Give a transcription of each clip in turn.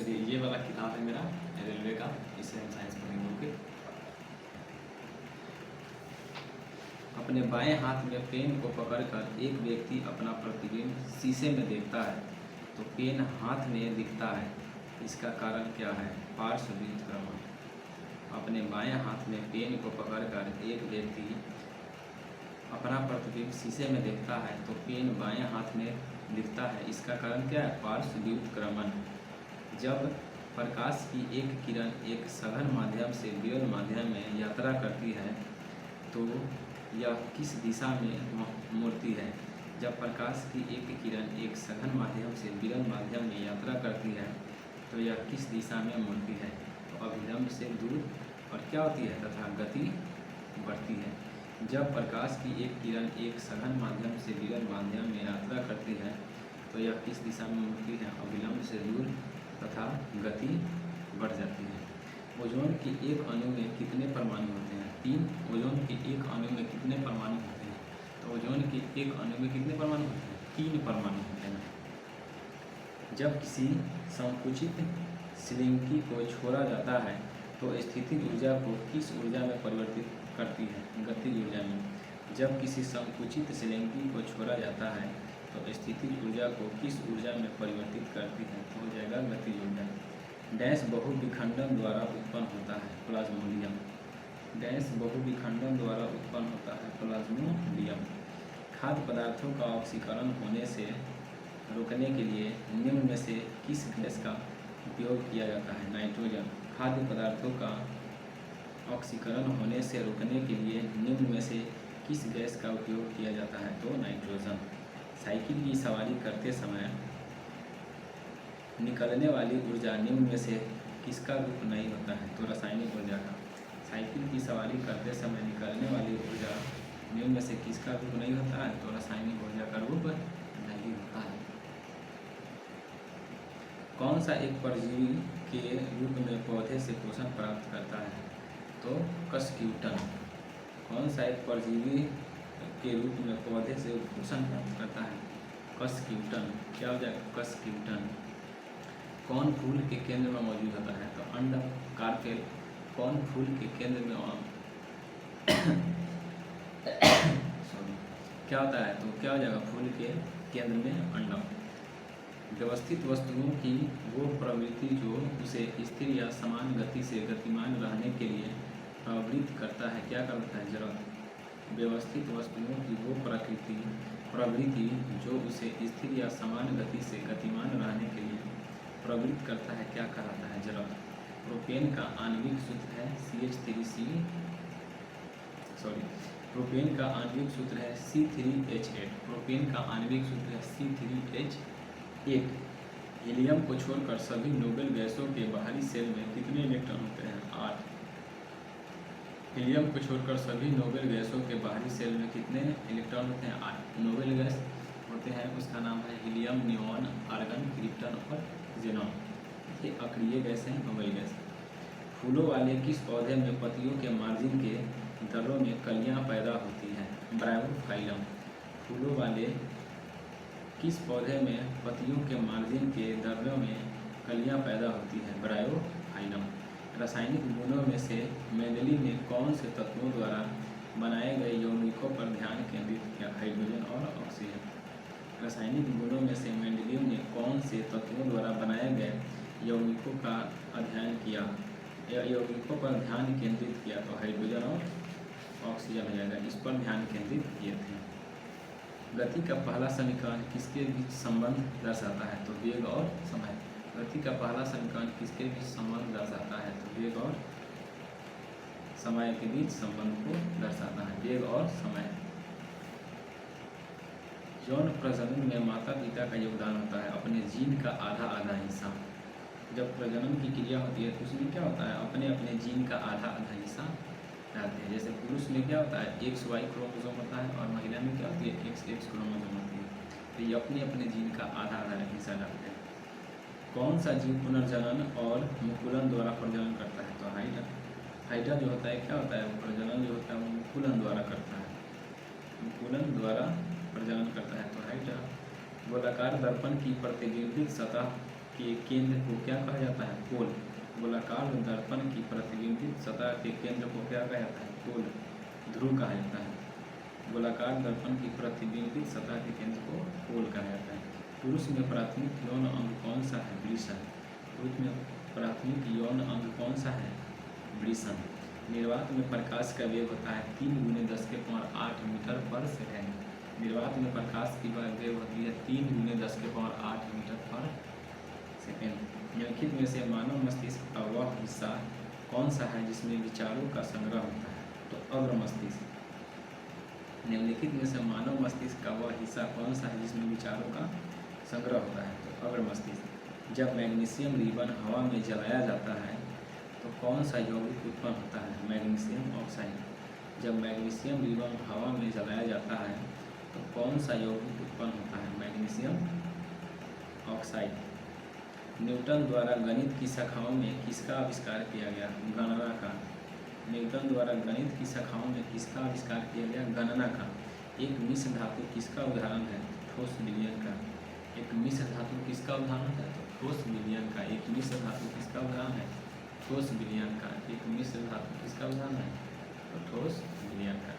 जैसे ये वाला किताब है मेरा रेलवे का, इससे हम साइंस पढ़ेंगे। ओके, अपने बाएं हाथ में पेन को पकड़कर एक व्यक्ति अपना प्रतिबिंब शीशे में देखता है, तो पेन हाथ में दिखता है, इसका कारण क्या है? पार्श्व व्युत्क्रमण। अपने बाएं हाथ में पेन को पकड़कर एक व्यक्ति अपना प्रतिबिंब शीशे में देखता है, तो पेन बाएं हाथ में दिखता है, इसका कारण क्या है? पार्श्व व्युत्क्रमण। जब प्रकाश की एक किरण एक सघन माध्यम से विरल माध्यम में यात्रा करती है तो यह किस दिशा में मुड़ती है? जब प्रकाश की एक किरण एक सघन माध्यम से विरल माध्यम में यात्रा करती है तो यह किस दिशा में मुड़ती है? तो अभिलंब से दूर और क्या होती है? तथा गति बढ़ती है। जब प्रकाश की एक किरण एक सघन माध्यम से विरल माध्यम में यात्रा करती है तो यह किस दिशा में मुड़ती है? अभिलंब से दूर तथा गति बढ़ जाती है। ओजोन के एक अणु में कितने परमाणु होते हैं? 3। ओजोन के एक अणु में कितने परमाणु होते हैं? तो ओजोन के एक अणु में कितने परमाणु होते हैं? 3 परमाणु होते हैं। जब किसी संकुचित स्लिंकी को छोड़ा जाता है तो स्थितिज ऊर्जा को किस ऊर्जा में परिवर्तित करती है? गतिज ऊर्जा में। जब किसी संकुचित स्लिंकी को छोड़ा जाता है तो स्थितिज ऊर्जा को किस ऊर्जा में परिवर्तित करती है? तो हो जाएगा गतिज ऊर्जा। डैश बहुविखंडन द्वारा उत्पन्न होता है? प्लाज्मोडियम। डैश बहुविखंडन द्वारा उत्पन्न होता है? प्लाज्मोडियम। खाद्य पदार्थों का ऑक्सीकरण होने से रोकने के लिए निम्न में से किस गैस का उपयोग किया जाता है? नाइट्रोजन। खाद्य पदार्थों का ऑक्सीकरण होने से रोकने के लिए निम्न में से किस गैस का उपयोग किया जाता है? तो नाइट्रोजन। साइकिल की सवारी करते समय निकलने वाली ऊर्जा निम्न में से किसका रूप नहीं होता है? तो रासायनिक ऊर्जा का। साइकिल की सवारी करते समय निकलने वाली ऊर्जा निम्न में से किसका रूप नहीं होता है? तो रासायनिक ऊर्जा का रूप नहीं होता है। कौन सा एक परजीवी के रूप में पौधे से पोषण प्राप्त करता है? तो कस्क्यूटन। कौन सा एक परजीवी के रूप में पौधे से पोषण प्राप्त करता है? कस्क्यूटन। क्या हो जाएगा? कस्क्यूटन। कौन फूल के केंद्र में मौजूद होता है? तो अंडम। कार्पेल। कौन फूल के केंद्र में क्या होता है? तो क्या हो जाएगा? फूल के केंद्र में अंडम। व्यवस्थित वस्तुओं की वो प्रवृत्ति जो उसे स्थिर या समान गति से गतिमान रहने के लिए प्रवृत्त करता है, क्या करता है? जड़त्व। व्यवस्थित वस्तुओं की वो प्रवृत्ति जो उसे स्थिर या समान गति से गतिमान रहने के लिए प्रवृत्त करता है, क्या कहलाता है? जड़त्व। प्रोपेन का आणविक सूत्र है प्रोपेन का आणविक सूत्र है C3H8। प्रोपेन का आणविक सूत्र है C3H8। हीलियम को छोड़कर सभी नोबेल गैसों के बाहरी सेल में कितने इलेक्ट्रॉन होते हैं? 8। हीलियम को छोड़कर सभी नोबेल गैसों के बाहरी सेल में कितने इलेक्ट्रॉन होते हैं? 8 नोबेल गैस होते हैं। उसका नाम है हीलियम, नियॉन, आर्गन, क्रिप्टन और जेनॉन। ये अक्रिय गैस हैं, नोबेल गैस। फूलों वाले किस पौधे में पत्तियों के मार्जिन के दर्रों में कलियां पैदा होती हैं? ब्रायोफाइलम। फूलों वाले किस पौधे में पत्तियों के मार्जिन के दर्रों में कलियां पैदा होती हैं? ब्रायोफाइलम। रासायनिक गुणों में से मेंडेलीव ने कौन से तत्वों द्वारा बनाए गए यौगिकों पर ध्यान केंद्रित किया? हाइड्रोजन और ऑक्सीजन। रासायनिक गुणों में से मेंडेलीव ने कौन से तत्वों द्वारा बनाए गए यौगिकों का अध्ययन किया या यौगिकों पर ध्यान केंद्रित किया? तो हाइड्रोजन और ऑक्सीजन हो जाएगा, इस पर ध्यान केंद्रित किए थे। गति का पहला समीकरण किसके बीच संबंध दर्शाता है? तो वेग और समय। गति का पहला समीकरण किसके बीच संबंध दर्शाता है? तो वेग और समय के बीच संबंध को दर्शाता है, वेग और समय। यौन प्रजनन में माता पिता का योगदान होता है? अपने जीन का आधा हिस्सा। जब प्रजनन की क्रिया होती है तो उसमें क्या होता है? अपने अपने जीन का आधा हिस्सा डालते हैं। जैसे पुरुष में क्या होता है? XY क्रोमोसोम होता है और महिला में क्या होती है? XX क्रोमोसोम होती है। तो ये अपने अपने जीन का आधा हिस्सा डालते हैं। कौन सा जीव पुनर्जनन और मुकुलन द्वारा प्रजनन करता है? तो हाइड्रा। हाइड्रा जो होता है क्या होता है? प्रजनन जो होता है वो मुकुलन द्वारा करता है, मुकुलन द्वारा प्रजनन करता है। तो हाइड्रा। गोलाकार दर्पण की प्रतिबिंबित सतह के केंद्र को क्या कहा जाता है? पोल। गोलाकार दर्पण की प्रतिबिंबित सतह के केंद्र को क्या कहा जाता है? पोल। ध्रुव कहा जाता है। गोलाकार दर्पण की प्रतिबिंबित सतह के केंद्र को पोल कहा जाता है। पुरुष में प्राथमिक यौन अंग कौन सा है? वृषण। पुरुष में प्राथमिक यौन अंग कौन सा है? वृषण। निर्वात में प्रकाश का वेग होता है 3 × 10⁸ मीटर पर सेकेंड। निर्वात में प्रकाश की वेग होती है 3 × 10⁸ मीटर पर सेकेंड। निम्नलिखित में से मानव मस्तिष्क का वह हिस्सा कौन सा है जिसमें विचारों का संग्रह होता है? तो अग्र मस्तिष्क। निम्नलिखित में से मानव मस्तिष्क का वह हिस्सा कौन सा है जिसमें विचारों का संग्रह होता है? तो अग्र मस्तिष्क। जब मैग्नीशियम रिबन हवा में जलाया जाता है तो कौन सा यौगिक उत्पन्न होता है? Magnesium oxide. जब मैग्नीशियम रिबन हवा में जलाया जाता है तो कौन सा यौगिक उत्पन्न होता है? Magnesium oxide. न्यूटन द्वारा गणित की शाखाओं में किसका आविष्कार किया गया? गणना का। न्यूटन द्वारा गणित की शाखाओं में किसका आविष्कार किया गया? गणना का। एक मिश्र धातु किसका उदाहरण है? ठोस विलयन का। एक मिश्र धातु किसका उदाहरण है? तो ठोस विलयन का। एक मिश्र धातु किसका उदाहरण है? ठोस विलयन का। एक मिश्र धातु किसका उदाहरण है? तो ठोस विलयन का।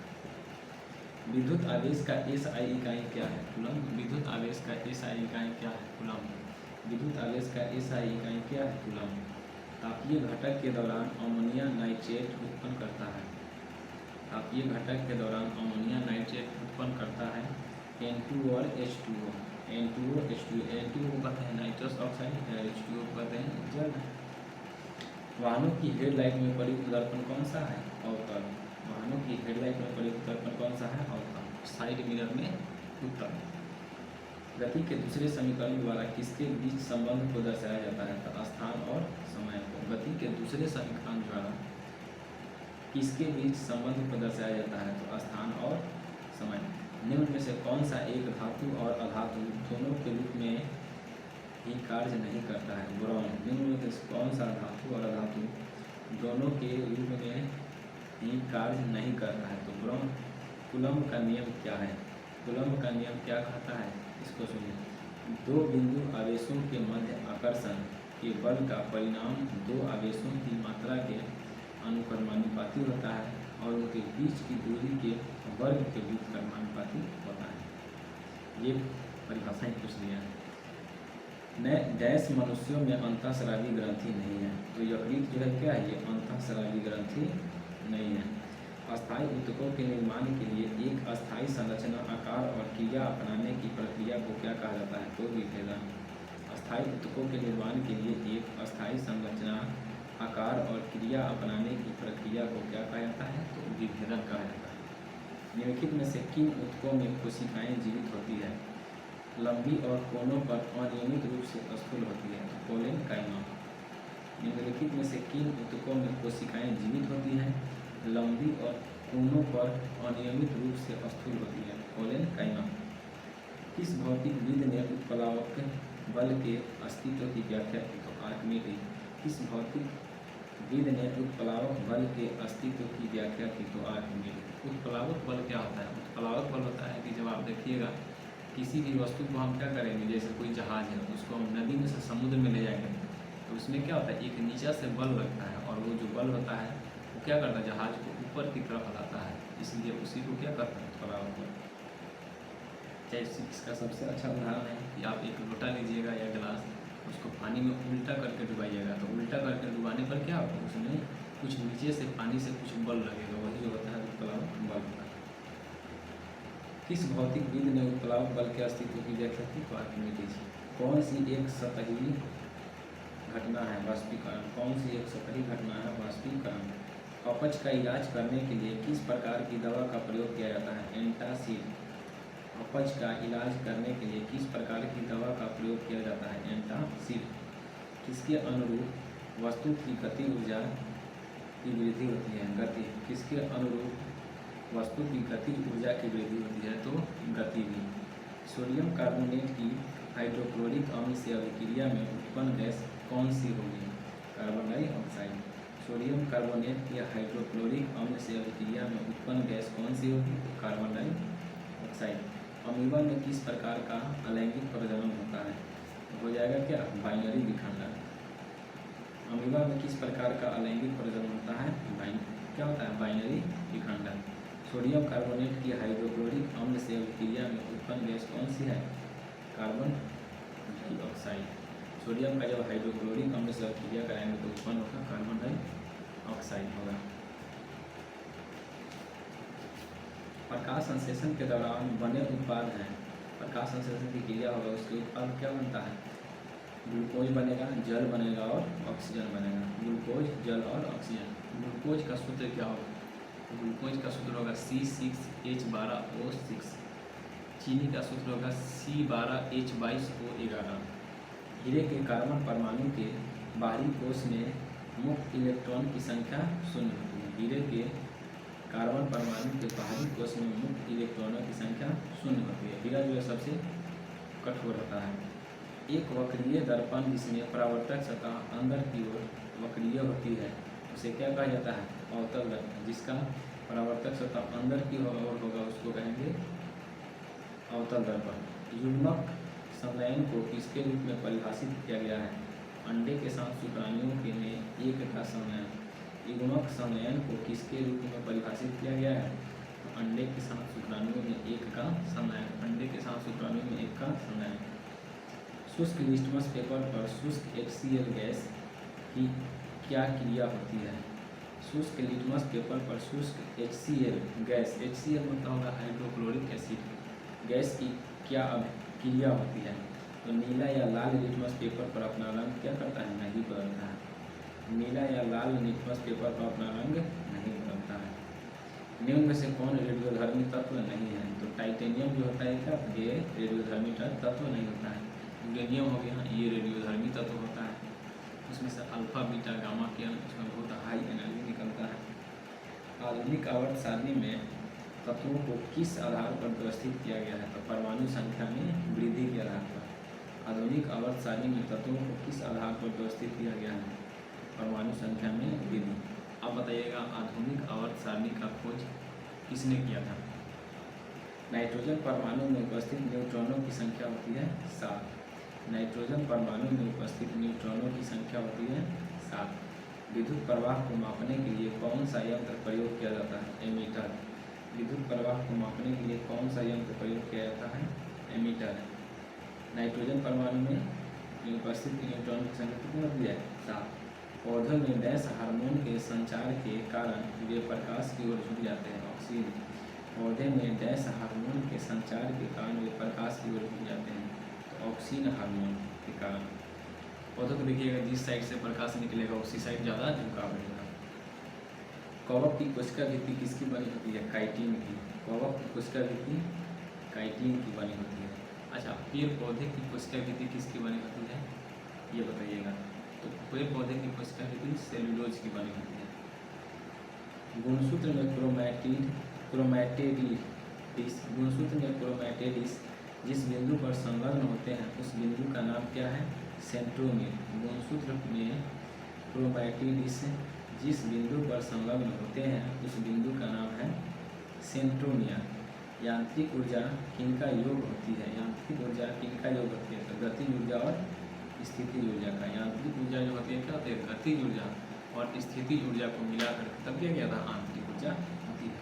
विद्युत आवेश का एसआई इकाई क्या है? कूलम्ब। विद्युत आवेश का एसआई इकाई क्या है? कूलम्ब। विद्युत आवेश का एसआई इकाई क्या है? कूलम्ब। तापीय घटक के दौरान अमोनिया नाइट्रेट उत्पन्न करता है। तापीय घटक के दौरान अमोनिया नाइट्रेट उत्पन्न करता है N2 और H2O। N2O H2O। N2O को कहते हैं नाइट्रस ऑक्साइड, H2O को कहते हैं जल। वाहनों की हेडलाइट में प्रयुक्त दर्पण कौन सा है? अवतल। वाहनों की हेडलाइट में प्रयुक्त दर्पण कौन सा है? अवतल। साइड मिरर में उत्तल। गति के दूसरे समीकरण द्वारा किसके बीच संबंध को दर्शाया जाता है? तो स्थान और समय को। गति के दूसरे समीकरण द्वारा किसके बीच संबंध को दर्शाया जाता है? तो स्थान और समय। निम्न में से कौन सा एक धातु और अधातु दोनों के रूप में ही कार्य नहीं करता है? बोरॉन। निम्न में से कौन सा धातु और अधातु दोनों के रूप में ही कार्य नहीं करता है? तो बोरॉन। कूलम्ब का नियम क्या है? कूलम्ब का नियम क्या कहता है? इसको सुनिए। दो बिंदु आवेशों के मध्य आकर्षण के बल का परिणाम दो आवेशों की मात्रा के अनुक्रमानुपाती होता है और उनके बीच की दूरी के वर्ग के बीच कर्मानुपाती होता है। ये परिभाषाएं कुछ दिया है। न डैश मनुष्यों में अंतःस्रावी ग्रंथि नहीं है। तो यकृत जो है क्या है? ये अंतःस्रावी ग्रंथि नहीं है। अस्थायी ऊतकों के निर्माण के लिए एक अस्थायी संरचना, आकार और क्रिया अपनाने की प्रक्रिया को क्या कहा जाता है? तो विभेदन। अस्थायी ऊतकों के निर्माण के लिए एक अस्थायी संरचना, आकार और क्रिया अपनाने की प्रक्रिया को क्या कहा जाता है? तो विभेदन कहा जाता है। निम्नलिखित में से किन ऊतकों में कोशिकाएं जीवित होती है? लंबी और कोनों पर अनियमित रूप से स्थूल होती है। तो कोलेन काइमा। निम्नलिखित में से किन ऊतकों में कोशिकाएं जीवित होती हैं? लंबी और कोनों पर अनियमित रूप से स्थूल होती है। कोलेन काइमा। किस भौतिकविद ने उत्प्लावक बल के अस्तित्व की व्याख्या की? तो आर्किमिडीज। किस भौतिकविद ने उत्प्लावक बल के अस्तित्व की व्याख्या की? तो आर्किमिडीज। उत्प्लावक बल क्या होता है? उत्प्लावक बल होता है कि जब आप देखिएगा किसी भी वस्तु को हम क्या करेंगे, जैसे कोई जहाज है उसको हम नदी में से समुद्र में ले जाएंगे तो उसमें क्या होता है? एक नीचा से बल लगता है और वो जो बल होता है वो क्या करता है? जहाज को ऊपर की तरफ हलाता है, इसलिए उसी को क्या करता है? उत्प्लावक बल। जैसे इसका सबसे अच्छा उदाहरण है कि आप एक लोटा लीजिएगा या गिलास, उसको पानी में उल्टा करके डुबाइएगा तो उल्टा करके डुबाने पर क्या होगा? उसमें कुछ नीचे से पानी से कुछ बल लगेगा, वही जो होता है उत्प्लावक बल होता है। किस भौतिकविद ने उत्प्लावक बल के अस्तित्व की व्याख्या की? तो आर्किमिडीज। कौन सी एक सतही घटना है? वाष्पीकरण। कौन सी एक सतही घटना है? वाष्पीकरण। अपच का इलाज करने के लिए किस प्रकार की दवा का प्रयोग किया जाता है? एंटासिड। अपच का इलाज करने के लिए किस प्रकार की दवा का प्रयोग किया जाता है? एंटासिड। किसके अनुरूप वस्तु की गति ऊर्जा की वृद्धि होती है? गति। किसके अनुरूप वस्तु की गति ऊर्जा की वृद्धि होती है? तो गति भी। सोडियम कार्बोनेट की हाइड्रोक्लोरिक अम्ल से अभिक्रिया में उत्पन्न गैस कौन सी होगी? Carbon dioxide. सोडियम कार्बोनेट की हाइड्रोक्लोरिक अम्ल से अभिक्रिया में उत्पन्न गैस कौन सी होगी? तो कार्बन डाइऑक्साइड। अमीबा में किस प्रकार का अलैंगिक प्रजनन होता है? हो जाएगा क्या, बाइनरी विखंडन। अमीबा में किस प्रकार का अलैंगिक प्रजनन होता है, क्या होता है, बाइनरी विखंडन। सोडियम कार्बोनेट की हाइड्रोक्लोरिक अम्ल से अभिक्रिया में उत्पन्न गैस कौन सी है, कार्बन डाइऑक्साइड। सोडियम का जब हाइड्रोक्लोरिक अम्ल से अभिक्रिया कराएंगे तो उत्पन्न होगा कार्बन डाइऑक्साइड होगा। प्रकाश संश्लेषण के दौरान बने उत्पाद हैं, प्रकाश संश्लेषण की क्रिया होगा, उसके उत्पाद क्या बनता है, ग्लूकोज बनेगा, जल बनेगा और ऑक्सीजन बनेगा। ग्लूकोज, जल और ऑक्सीजन। ग्लूकोज का सूत्र क्या होगा, ग्लूकोज का सूत्र होगा C6H12O6। चीनी का सूत्र होगा C12H22O11। हीरे के कार्बन परमाणु के बाहरी कोश में मुक्त इलेक्ट्रॉन की संख्या 0 होती है। हीरे के कार्बन परमाणु के बाहरी कोश में मुक्त इलेक्ट्रॉनों की संख्या 0 होती है। हीरा जो है सबसे कठोर होता है। एक वक्रीय दर्पण जिसमें परावर्तक सतह अंदर की ओर वक्रीय होती है उसे क्या कहा जाता है, अवतल दर्पण। जिसका परावर्तक सतह अंदर की ओर होगा उसको कहेंगे अवतल दर्पण। युग्मक संलयन को किसके रूप में परिभाषित किया गया है, अंडे के साथ शुक्राणुओं के में एक का संलयन। युग्मक संलयन को किसके रूप में परिभाषित किया गया है, तो अंडे के साथ शुक्राणुओं में एक का संलयन, अंडे के साथ शुक्राणुओं में एक का संलयन। शुष्क लिटमस पेपर पर शुष्क HCl गैस की क्या क्रिया होती है, शुष्क लिटमस पेपर पर शुष्क HCl गैस, HCl मतलब होगा हाइड्रोक्लोरिक एसिड, गैस की क्या क्रिया होती है, तो नीला या लाल लिटमस पेपर पर अपना रंग क्या करता है, नहीं बदलता है। नीला या लाल लिटमस पेपर पर अपना रंग नहीं बदलता है। निम्न में से कौन रेडियोधर्मी तत्व नहीं है, तो टाइटेनियम जो होता है क्या, ये रेडियोधर्मी तत्व नहीं होता है। यूरेनियम हो गया, ये रेडियोधर्मी तत्व होता है। उसमें से अल्फा बीटा गामा के उसमें बहुत हाई एनर्जी निकलता है। आधुनिक आवर्त सारणी में तत्वों को किस आधार पर व्यवस्थित किया गया है, तो परमाणु संख्या में वृद्धि के आधार पर। आधुनिक आवर्त सारणी में तत्वों को किस आधार पर व्यवस्थित किया गया है, परमाणु संख्या में वृद्धि। आप बताइएगा आधुनिक आवर्त सारणी का खोज किसने किया था। नाइट्रोजन परमाणु में उपस्थित न्यूट्रॉनों की संख्या होती है 7। नाइट्रोजन परमाणु में उपस्थित न्यूट्रॉनों की संख्या होती है 7। विद्युत प्रवाह को मापने के लिए कौन सा यंत्र प्रयोग किया जाता है, एमीटर। विद्युत प्रवाह को मापने के लिए कौन सा यंत्र प्रयोग किया जाता है, एमीटर। नाइट्रोजन परमाणु में उपस्थित न्यूट्रॉन की संख्या कितनी होती है, 7। पौधों में डैश हार्मोन के संचार के कारण वे प्रकाश की ओर झुक जाते हैं, ऑक्सीन। पौधे में डैश हार्मोन के संचार के कारण वे प्रकाश की ओर झुक जाते हैं, तो ऑक्सीन हार्मोन के कारण। पौधों को देखिएगा जिस साइड से प्रकाश निकलेगा उसी साइड ज़्यादा झुकाव रहेगा। कवक की कोशिका भित्ति किसकी बनी होती है, काइटिन की। कवक की कोशिका भित्ति काइटिन की बनी होती है। अच्छा, पेड़ पौधे की कोशिका भित्ति किसकी बनी होती है, ये बताइएगा। तो पेड़ पौधे की कोशिका भित्ति सेल्यूलोज की बनी होती है। गुणसूत्र में क्रोमैटिडिस जिस बिंदु पर संलग्न होते हैं उस बिंदु का नाम क्या है, सेंट्रोमियर। गुणसूत्र में क्रोमैटिडिस जिस बिंदु पर संलग्न होते हैं उस बिंदु का नाम है सेंट्रोमियर। यांत्रिक ऊर्जा किनका योग होती है, यांत्रिक ऊर्जा किनका योग होती है, तो गतिज ऊर्जा और स्थितिज ऊर्जा का। यांत्रिक ऊर्जा जो होती है क्या होती है, गतिज ऊर्जा, और स्थितिज ऊर्जा को मिलाकर तब क्या गया था, आंतरिक ऊर्जा होती है।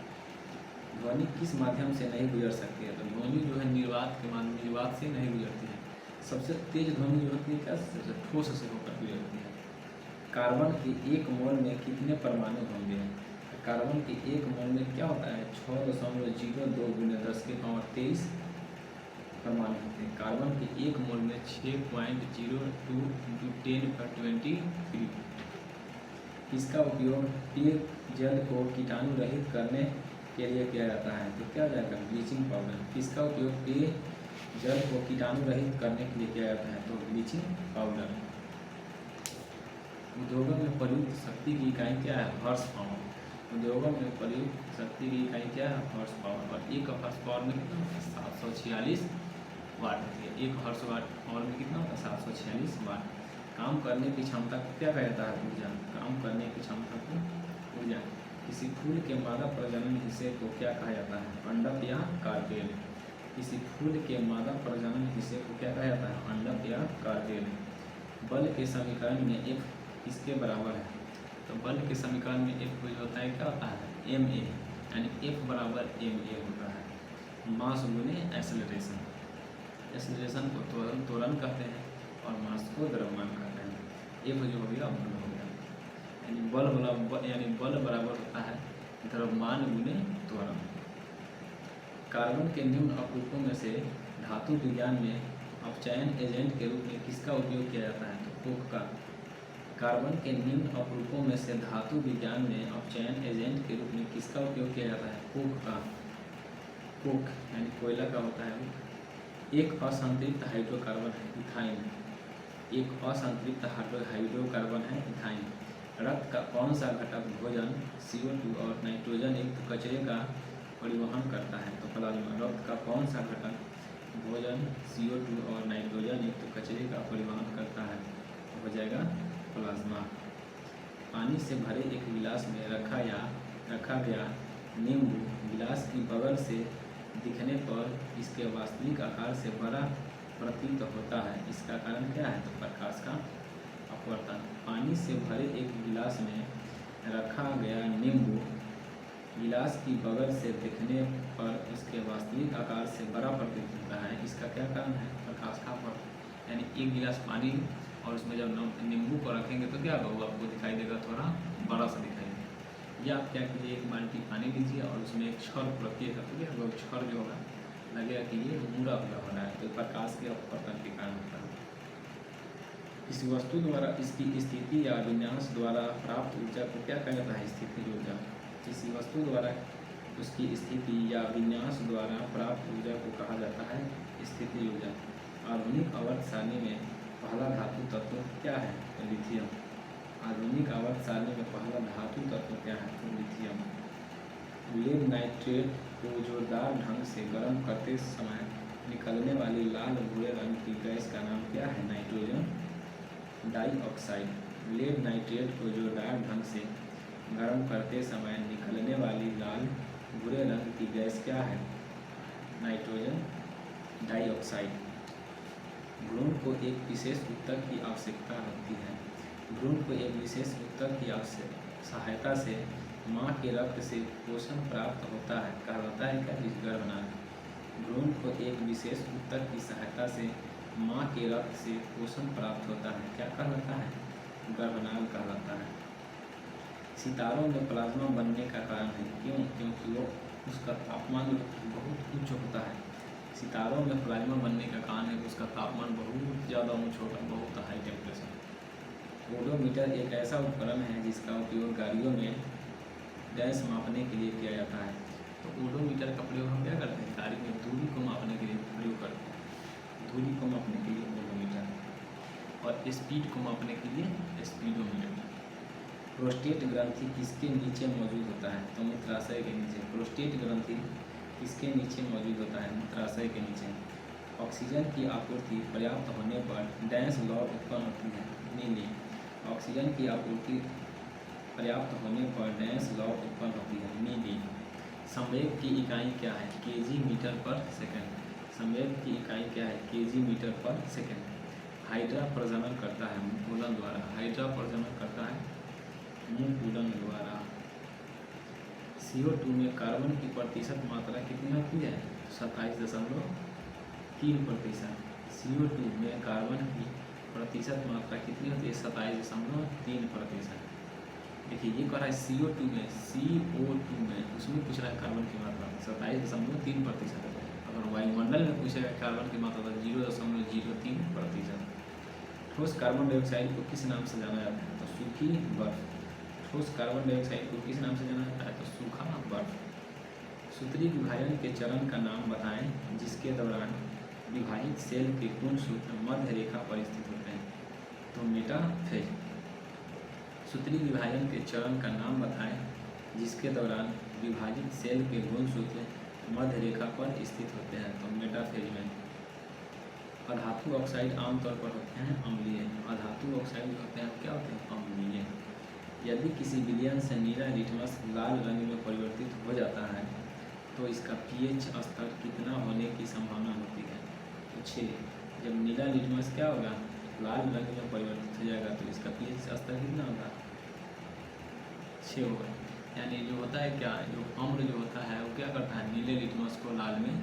ध्वनि किस माध्यम से नहीं गुजर सकती है, तो ध्वनि जो है निर्वात के माध्यम, निर्वात से नहीं गुजरती है। सबसे तेज ध्वनि जो होती है क्या, ठोस से होकर गुजरती है। कार्बन के 1 मोल में कितने परमाणु होंगे, कार्बन के 1 मोल में क्या होता है, 6.02 × 10⁻23 परमाणु होते हैं। कार्बन के 1 मोल में 6.02 × 10⁻23। इसका उपयोग पेयजल को कीटाणु रहित करने के लिए किया जाता है, तो क्या हो जाएगा, ब्लीचिंग पाउडर। इसका उपयोग पेयजल को कीटाणु रहित करने के लिए किया जाता है, तो ब्लीचिंग पाउडर। उद्योगों में प्रयुक्त शक्ति की इकाई क्या है, हॉर्स पावर। उद्योगों में प्रयुक्त शक्ति की इकाई क्या है, हॉर्स पावर। और एक हॉर्स पावर में कितना होता है, 746 वाट होती है। एक हॉर्स पावर में कितना होता है, 746 वाट। काम करने की क्षमता को क्या कहा जाता है, ऊर्जा। काम करने की क्षमता को ऊर्जा। किसी फूल के मादा प्रजनन हिस्से को क्या कहा जाता है, मंडप या कार्पेल। किसी फूल के मादा प्रजनन हिस्से को क्या कहा जाता है? अंडक या कार्पेल। बल के समीकरण में F किसके बराबर है? तो बल के समीकरण में F जो होता है क्या होता है? ma, यानी F बराबर ma होता है। मास गुने एक्सेलरेशन। एक्सेलरेशन को त्वरण कहते हैं और मास को द्रव्यमान कहते हैं। F जो हो गया बल हो गया, यानी बल बराबर होता है द्रव्यमान गुने त्वरण। कार्बन के निम्न अपरूपों में से धातु विज्ञान में अपचयन एजेंट के रूप में किसका उपयोग किया जाता है? तो कोक का। कार्बन के निम्न अपरूपों में से धातु विज्ञान में अपचयन एजेंट के रूप में किसका उपयोग किया जाता है? कोक का। कोक यानी कोयला का होता है। एक असंतृप्त हाइड्रोकार्बन है इथाइन। एक असंतृप्त हाइड्रोकार्बन है इथाइन। रक्त का कौन सा घटक भोजन, CO2 और नाइट्रोजन युक्त कचरे का परिवहन करता है? तो प्लाज्मा। रक्त का कौन सा घटक भोजन, CO2 और नाइट्रोजन युक्त कचरे का परिवहन करता है? तो हो जाएगा प्लाज्मा। पानी से भरे एक गिलास में रखा गया नींबू गिलास की बगल से दिखने पर इसके वास्तविक आकार से बड़ा प्रतीत होता है। इसका कारण क्या है? तो प्रकाश का अपवर्तन। पानी से भरे एक गिलास में रखा गया नींबू गिलास की बगल से दिखने पर उसके वास्तविक आकार से बड़ा प्रतीत होता है। इसका क्या कारण है? प्रकाश का अपवर्तन। यानी एक गिलास पानी और उसमें जब नींबू को रखेंगे तो क्या होगा? आपको दिखाई देगा, थोड़ा बड़ा सा दिखाई देगा। या आप क्या कीजिए, एक बाल्टी पानी लीजिए और उसमें एक छड़ रखिएगा तो क्या होगा? छड़ जो होगा लगेगा कि ये मुड़ा हुआ हो रहा है, तो प्रकाश के अपवर्तन के कारण होता है। इस वस्तु द्वारा इसकी स्थिति या विन्यास द्वारा प्राप्त ऊर्जा को क्या कहा जाता है? स्थितिज ऊर्जा। किसी वस्तु द्वारा उसकी स्थिति या विन्यास द्वारा प्राप्त ऊर्जा को कहा जाता है स्थितिज ऊर्जा। आधुनिक आवर्त सारणी में पहला धातु तत्व क्या है? तो लिथियम। आधुनिक आवर्त सारणी में पहला धातु तत्व क्या है? तो लिथियम। लेड नाइट्रेट को जोरदार ढंग से गर्म करते समय निकलने वाली लाल भूरे रंग की गैस का नाम क्या है? Nitrogen dioxide. लेड नाइट्रेट को जोरदार ढंग से गर्म करते समय निकलने वाली लाल भूरे रंग की गैस क्या है? Nitrogen dioxide. भ्रूण को एक विशेष उत्तक की आवश्यकता होती है। भ्रूण को एक विशेष उत्तक की सहायता से माँ के रक्त से पोषण प्राप्त होता है, कहलाता है क्या? गर्भनाल। भ्रूण को एक विशेष उत्तक की सहायता से माँ के रक्त से पोषण प्राप्त होता है, क्या कहलाता है? गर्भनाल कहलाता है। सितारों में प्लाज्मा बनने का कारण है, क्यों? क्योंकि वो उसका तापमान बहुत उच्च होता है। सितारों में प्लाज्मा बनने का कारण है उसका तापमान बहुत ज़्यादा ऊंच होगा, बहुत हाई टेम्परेचर। ओडोमीटर एक ऐसा उपकरण है जिसका उपयोग गाड़ियों में गैस मापने के लिए किया जाता है। तो ओडोमीटर का प्रयोग हम क्या करते हैं? गाड़ी में दूरी को मापने के लिए प्रयोग करते हैं। दूरी को मापने के लिए ओडोमीटर, और स्पीड को मापने के लिए स्पीडोमीटर। प्रोस्टेट ग्रंथि किसके नीचे मौजूद होता है? तो मूत्राशय के नीचे। प्रोस्टेट ग्रंथि किसके नीचे मौजूद होता है? मूत्राशय के नीचे। ऑक्सीजन की आपूर्ति पर्याप्त होने पर डैश लौ उत्पन्न होती है? नीली। ऑक्सीजन की आपूर्ति पर्याप्त होने पर डैश लौ उत्पन्न होती है? नीली। संवेग की इकाई क्या है? केजी मीटर पर सेकंड। संवेग की इकाई क्या है? केजी मीटर पर सेकंड। हाइड्रा प्रजनन करता है मुकुलन द्वारा। हाइड्रा प्रजनन करता है मुकुलन द्वारा। CO2 में कार्बन की प्रतिशत मात्रा कितनी होती है? 27.3%। CO2 में कार्बन की प्रतिशत मात्रा कितनी होती है? 27.3%। देखिए ये कह रहा है CO2 में, CO2 में, उसमें पूछ रहा है कार्बन की मात्रा 27.3%। अगर वायुमंडल में पूछेगा कार्बन की मात्रा तो 0.03%। ठोस कार्बन डाइऑक्साइड को किस नाम से जाना जाता है? तो सूखी बर्फ। ठोस कार्बन डाइऑक्साइड को किस नाम से जाना जाता है? तो सूखा बर्फ। सूत्री विभाजन के चरण का नाम बताएं जिसके दौरान विभाजित सेल के गुणसूत्र मध्य रेखा पर स्थित होते हैं। तो मेटाफेज। सूत्री विभाजन के चरण का नाम बताएं जिसके दौरान विभाजित सेल के गुणसूत्र मध्य रेखा पर स्थित होते हैं। तो मेटाफेज में। अधातु ऑक्साइड आमतौर पर होते हैं अम्लीय। अधातु ऑक्साइड होते हैं क्या होते हैं? अम्लीय। यदि किसी विलयन से नीला लिटमस लाल रंग में परिवर्तित हो जाता है तो इसका pH स्तर कितना होने की संभावना 6। जब नीला लिटमस क्या होगा, लाल रंग में परिवर्तित हो जाएगा तो इसका पीएच स्तर कितना होगा, 6 होगा। यानी जो होता है क्या, जो अम्ल जो होता है वो क्या करता है, नीले लिटमस को लाल में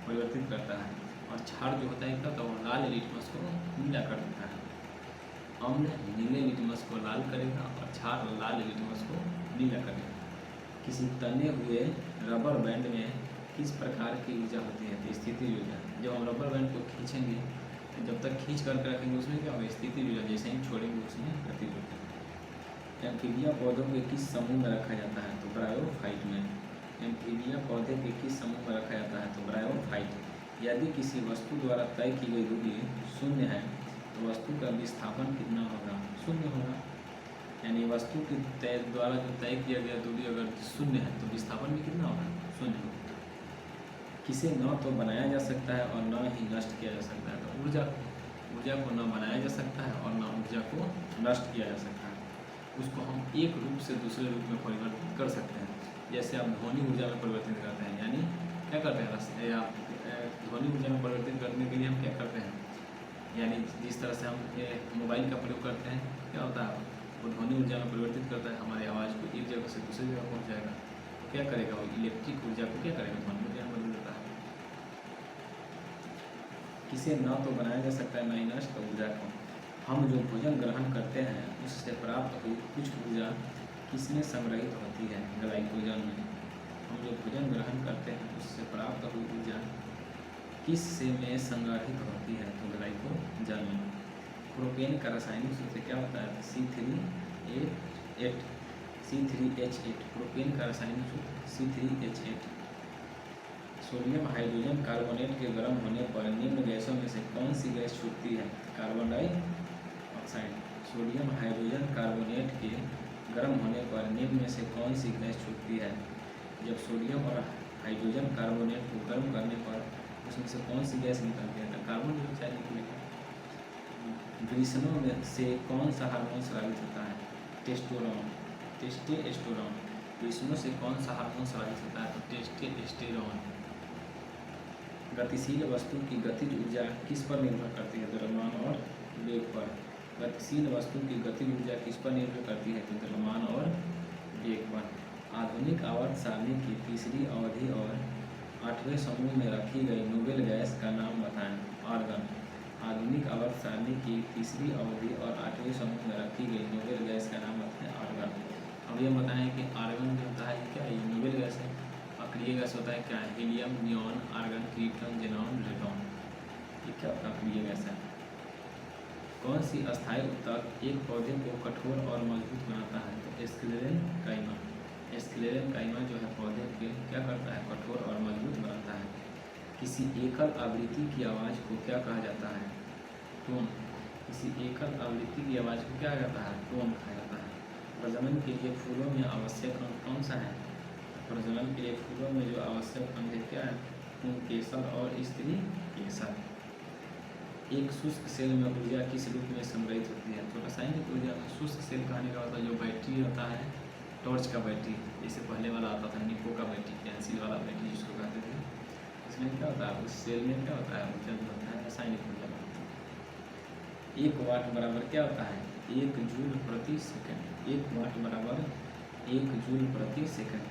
परिवर्तित करता है, और क्षार जो होता है क्या, तो वो लाल लिटमस को नीला कर देता है। अम्ल नीले लिटमस को लाल करेगा और क्षार लाल लिटमस को नीला करेगा। किसी तने हुए रबर बैंड में किस प्रकार की ऊर्जा होती है, तो स्थिति ऊर्जा। जब हम रबर बैंड को खींचेंगे तो जब तक खींच करके रखेंगे उसमें क्या होगा, स्थिति ऊर्जा, जैसे ही छोड़ेंगे उसमें गतिज ऊर्जा। एम्फीबिया पौधों के किस समूह में रखा जाता है, तो ब्रायोफाइट में। एम्फीबिया पौधे के किस समूह में रखा जाता है, तो ब्रायोफाइट। यदि किसी वस्तु द्वारा तय की गई दूरी शून्य है तो वस्तु का विस्थापन कितना होगा, शून्य होगा। यानी वस्तु के द्वारा जो तय किया गया दूरी अगर शून्य है तो विस्थापन भी कितना होगा, शून्य होगा। किसे न तो बनाया जा सकता है और न ही नष्ट किया जा सकता है, तो ऊर्जा को न बनाया जा सकता है और न ऊर्जा को नष्ट किया जा सकता है। उसको हम एक रूप से दूसरे रूप में परिवर्तित कर सकते हैं। जैसे आप ध्वनि ऊर्जा में परिवर्तित करते हैं, यानी क्या करते हैं, आप ध्वनि ऊर्जा में परिवर्तित करने के लिए हम क्या करते हैं, यानी जिस तरह से हम मोबाइल का प्रयोग करते हैं, क्या होता है, वो ध्वनि ऊर्जा में परिवर्तित करता है, हमारी आवाज़ को एक जगह से दूसरी जगह पहुंच जाएगा। क्या करेगा, वो इलेक्ट्रिक ऊर्जा को क्या करेगा, ध्वनि ऊर्जा में बदल देता है। किसे न तो बनाया जा सकता है न ही नष्ट, ऊर्जा को। हम जो भोजन ग्रहण करते हैं उससे प्राप्त हुई कुछ ऊर्जा किसमें संग्रहित होती है, ग्लाइकोजन में। हम जो भोजन ग्रहण करते हैं उससे प्राप्त हुई ऊर्जा किस से में संग्रहित होती है, तो ग्लाइकोजन में। प्रोपेन का रासायनिक सूत्र क्या होता है, C3H8। प्रोपेन का रासायनिक सूत्र C3H8। सोडियम हाइड्रोजन कार्बोनेट के गर्म होने पर निम्न गैसों में से कौन सी गैस छूटती है, carbon dioxide. Sodium hydrogen carbonate के गर्म होने पर निम्न में से कौन सी गैस छूटती है। जब सोडियम और हाइड्रोजन कार्बोनेट को गर्म करने पर उसमें से कौन सी गैस निकलती है, कार्बन डाइऑक्साइड निकलेगा। वृषणों में से कौन सा हार्मोन स्रावित होता है, टेस्टोस्टेरोन। वृषणों से कौन सा हार्मोन स्रावित होता है, तो टेस्टोस्टेरोन। गतिशील वस्तु की गतिज ऊर्जा किस पर निर्भर करती है, द्रव्यमान और वेग पर। गतिशील वस्तु की गतिज ऊर्जा किस पर निर्भर करती है, तो द्रव्यमान और वेग पर। आधुनिक आवर्त सारणी की तीसरी अवधि और 8वें समूह में रखी गई नोबेल गैस का नाम बताएं, आर्गन। आधुनिक आवर्त सारणी की तीसरी अवधि और 8वें समूह में रखी गई नोबेल गैस का नाम बताएं, आर्गन। अब ये बताएं कि आर्गन जो होता है क्या है, ये नोबेल गैस है। अक्रिय गैस होता है क्या है, helium, neon, argon, krypton, xenon, radon. ये क्या होता है, अक्रिय गैस है। कौन सी अस्थायी ऊतक एक पौधे को कठोर और मजबूत बनाता है, तो एस्क्लेरेन काइमा। एस्क्लेरेन काइमा जो है पौधे के क्या करता है, कठोर और मजबूत बनाता है। किसी एकल आवृत्ति की आवाज़ को क्या कहा जाता है, टोन। किसी एकल आवृत्ति की आवाज़ को क्या कहता है, टोन कहा जाता है। प्रजनन के लिए फूलों में आवश्यक अंग कौन सा है, प्रजनन के लिए फूलों में जो आवश्यक अंग है क्या है, पुंकेसर और स्त्री केसर। एक शुष्क सेल में ऊर्जा किस रूप में संग्रहित होती है, तो रासायनिक ऊर्जा में शुष्क सेल कहने का मतलब जो बैटरी होता है, टॉर्च का बैटरी, जैसे पहले वाला आता था निको का बैटरी, पेंसिल वाला बैटरी जिसको कहते थे, इसमें क्या होता है, उस सेल में क्या होता है, ऊर्जा जो होता है रासायनिक ऊर्जा होता है। 1 वाट बराबर क्या होता है, 1 जूल प्रति सेकंड। 1 वाट बराबर 1 जूल प्रति सेकंड।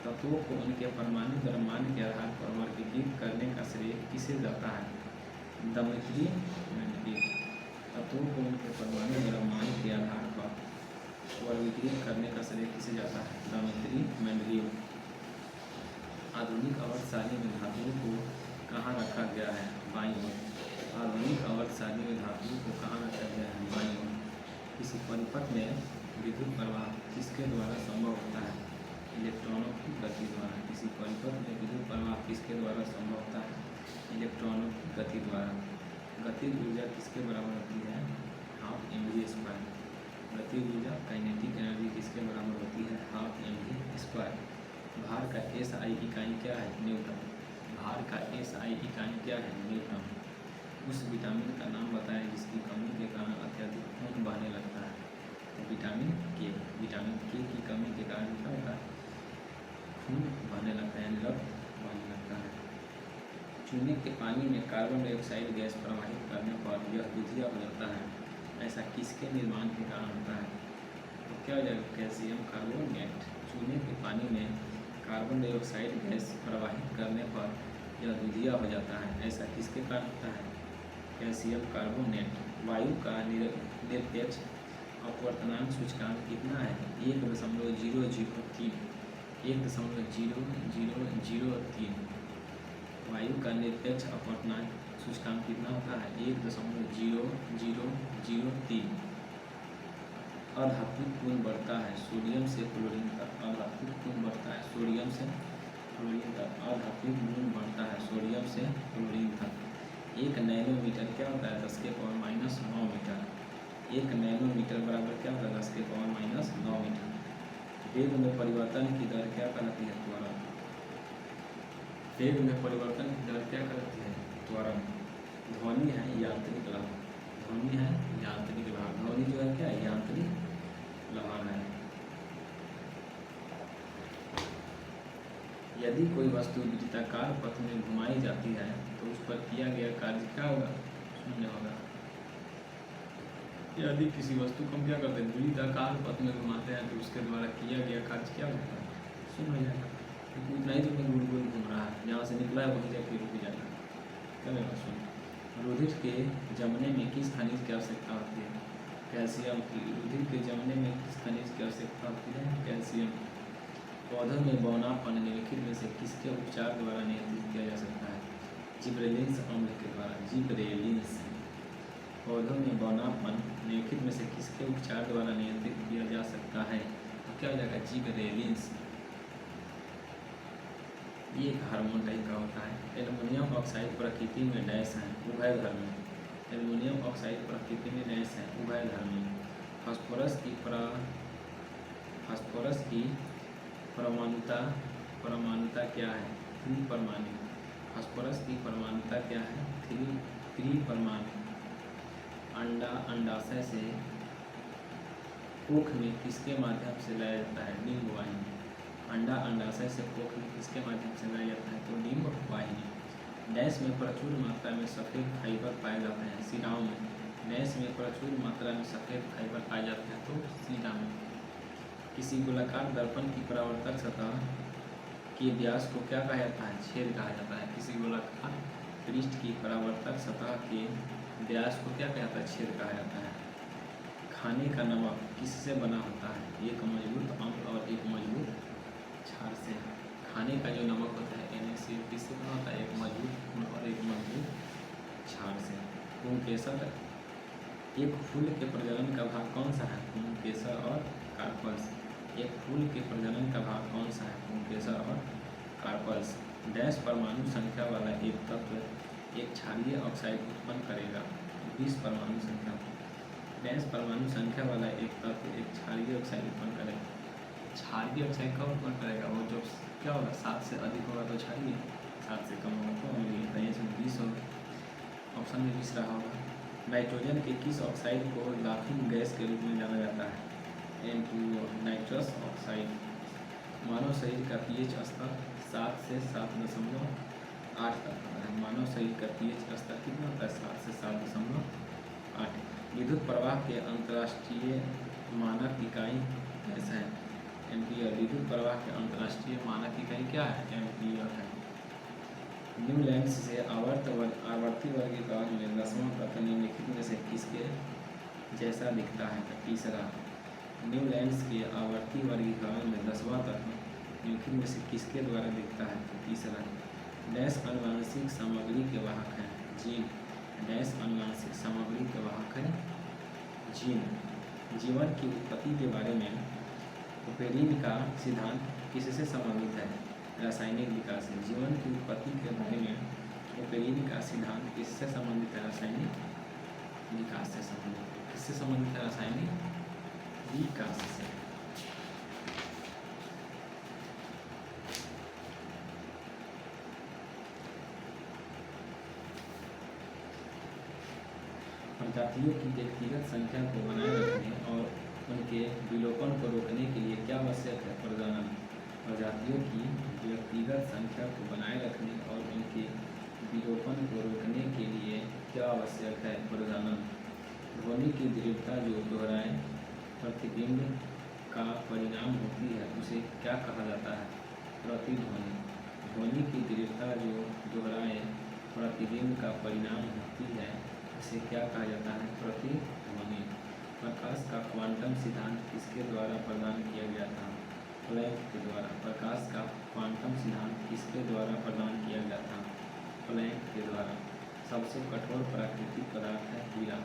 तत्वों को उनके परमाणु द्रव्यमान के आधार पर वर्गीकृत करने का श्रेय किसे जाता है, दमित्री मेंडलीव। तत्वों को उनके परमाणु द्रव्यमान के आधार पर वर्गीकृत करने का श्रेय किसे जाता है, दमित्री मेंडलीव। आधुनिक आवर्त सारणी में धातुओं को कहाँ रखा गया है, बाईं ओर। आधुनिक आवर्त सारणी में धातुओं को कहाँ रखा गया है, बाईं ओर। किसी परिपथ में विद्युत प्रवाह किसके द्वारा संभव होता है, इलेक्ट्रॉनों की गति द्वारा। किसी परिपथ में विद्युत प्रवाह किसके द्वारा संभव होता है, इलेक्ट्रॉनों की गति द्वारा। गतिज ऊर्जा किसके बराबर होती है, हाफ mv²। गतिज ऊर्जा काइनेटिक एनर्जी किसके बराबर होती है, हाफ mv²। भार का SI इकाई क्या है, न्यूटन। भार का SI इकाई क्या है, न्यूटन। उस विटामिन का नाम बताएं जिसकी कमी के कारण अत्यधिक खून बहने लगता है, तो विटामिन के। विटामिन के की कमी के कारण क्या होता है, खून बहने लगता है, यानी रक्त बहने लगता है। चूने के पानी में कार्बन डाइऑक्साइड गैस प्रवाहित करने पर यह दुधिया हो जाता है, ऐसा किसके निर्माण के कारण होता है? तो क्या हो जाएगा? Calcium carbonate. चूने के पानी में कार्बन डाइऑक्साइड गैस प्रवाहित करने पर यह दुधिया हो जाता है, ऐसा किसके कारण होता है? Calcium carbonate. वायु का निरपेक्ष अपवर्तनांक सूचकांक कितना है? 1.003। 1.0003। वायु का निरपेक्ष अपवर्तनांक सूचकांक कितना होता है? 1.0003। अधात्विक गुण बढ़ता है सोडियम से क्लोरीन तक। अधात्विक गुण बढ़ता है सोडियम से क्लोरीन तक। अधात्विक गुण बढ़ता है सोडियम से क्लोरीन तक। 1 नैनोमीटर क्या होता है? 10⁻⁹ मीटर। 1 नैनोमीटर बराबर क्या होता है? 10⁻⁹ मीटर। वेग में परिवर्तन की दर क्या कहलाती है? त्वरण। वेग में परिवर्तन की दर क्या कहलाती है? त्वरण। ध्वनि है यांत्रिक लहर। ध्वनि है यांत्रिक लहर। ध्वनि जो है क्या है? यांत्रिक लहर है। यदि कोई वस्तु वृत्ताकार पथ में घुमाई जाती है तो उस पर किया गया कार्य क्या होगा? शून्य होगा। यदि किसी वस्तु को हम क्या करते हैं? वृत्ताकार पथ में घुमाते हैं तो उसके द्वारा किया गया कार्य क्या होगा? शून्य हो जाएगा, क्योंकि उतना ही तो में गोल गोल घूम रहा है, जहाँ से निकला है वहीं जाके रुक जाएगा। क्या होगा? शून्य। रुधिर के जमने में किस खनिज की आवश्यकता होती है? कैल्शियम की। रुधिर के जमने में किस खनिज की आवश्यकता होती है? कैल्शियम। पौधों में बौनापन निम्नलिखित में से किसके उपचार द्वारा नियंत्रित किया जा सकता है? जिबरेलिन्स अम्ल के द्वारा। जिबरेलिन्स। पौधों में बौनापन निम्नलिखित में से किसके उपचार द्वारा नियंत्रित किया जा सकता है? तो क्या हो जाएगा? जिबरेलिन्स। ये एक हार्मोन टाइप का होता है। एल्युमिनियम ऑक्साइड प्रकृति में डैश है, उभयधर्मी। एल्युमिनियम ऑक्साइड प्रकृति में डैश है, उभयधर्मी। फास्फोरस की परमाणुता क्या है? 3 परमाणु। फास्फोरस की परमाणुता क्या है? 3 परमाणु। अंडाशय से कोख में किसके माध्यम से लाया जाता है? डिंब वाहिनी। अंडाशय से कोख में किसके माध्यम से लाया जाता है? तो डिंब वाहिनी। डैश में प्रचुर मात्रा में सफ़ेद फाइबर पाए जाते हैं, शिराओं में। डैश में प्रचुर मात्रा में सफ़ेद फाइबर पाए जाते हैं, तो शिरा में। किसी गोलाकार दर्पण की परावर्तक सतह के व्यास को क्या कहा जाता है? छेद कहा जाता है। किसी गोलाकार पृष्ठ की परावर्तक सतह के व्यास को क्या कहा जाता है? छेद कहा जाता है। खाने का नमक किससे बना होता है? एक मजबूत अम्ल और एक मजबूत क्षार से। खाने का जो नमक होता है NaCl किससे बना होता है? एक मजबूत अम्ल और एक मजबूत क्षार से। पुंकेसर। एक फूल के प्रजनन का भाग कौन सा है? पुंकेसर और कार्पल्स। एक फूल के प्रजनन का भाग कौन सा है? पुंकेसर और कार्पल्स। डैश परमाणु संख्या वाला एक तत्व एक क्षारीय ऑक्साइड उत्पन्न करेगा। 20 परमाणु संख्या। डैश परमाणु संख्या वाला एक तत्व एक क्षारीय ऑक्साइड उत्पन्न करेगा। क्षारीय ऑक्साइड कब उत्पन्न करेगा? वो जब क्या होगा? 7 से अधिक होगा तो क्षारीय, 7 से कम होगा तो अम्लीय। तो इसमें 20 होगा, ऑप्शन में 20 रहा होगा। नाइट्रोजन के किस ऑक्साइड को लाफिंग गैस के रूप में जाना जाता है? N2O, nitrous oxide. मानव शरीर का pH स्तर 7 से 7.8 तक होता है। मानव शरीर का pH स्तर कितना होता है? 7 से 7.8। विद्युत प्रवाह के अंतर्राष्ट्रीय मानक इकाई कैसा है? एम्पियर। विद्युत प्रवाह के अंतर्राष्ट्रीय मानक इकाई क्या है? एम्पियर है। न्यूलैंड्स से आवर्ती वर्गीकरण में 10वां तत्व निम्नलिखित में से किसके जैसा दिखता है? तीसरा। न्यूलैंड्स के आवर्ती वर्गीकरण में 10वां तत्व निम्नलिखित में से किसके द्वारा दिखता है? तो तीसरा। डैश आनुवांशिक सामग्री के वाहक हैं? जीन। डैश आनुवांशिक सामग्री के वाहक हैं? जीन। जीवन की उत्पत्ति के बारे में ओपेरिन का सिद्धांत किससे संबंधित है? रासायनिक विकास से। जीवन की उत्पत्ति के बारे में ओपेरिन का सिद्धांत किससे संबंधित है? रासायनिक विकास से संबंधित। किससे संबंधित है? रासायनिक विकास से। प्रजातियों की व्यक्तिगत संख्या को बनाए रखने और उनके विलोपन को रोकने के लिए क्या आवश्यक है? प्रजनन। प्रजातियों की व्यक्तिगत संख्या को बनाए रखने और उनके विलोपन को रोकने के लिए क्या आवश्यक है? प्रजनन। ध्वनि की दृढ़ता जो दोहराए प्रतिबिंब का परिणाम होती है उसे क्या कहा जाता है? प्रतिध्वनि। ध्वनि की दृढ़ता जो दोहराए प्रतिबिंब का परिणाम होती है इसे क्या कहा जाता है? प्रतिध्वनि। प्रकाश का क्वांटम सिद्धांत किसके द्वारा प्रदान किया गया था? प्लैंक के द्वारा। प्रकाश का क्वांटम सिद्धांत किसके द्वारा प्रदान किया गया था? प्लैंक के द्वारा। सबसे कठोर प्राकृतिक पदार्थ है हीरा।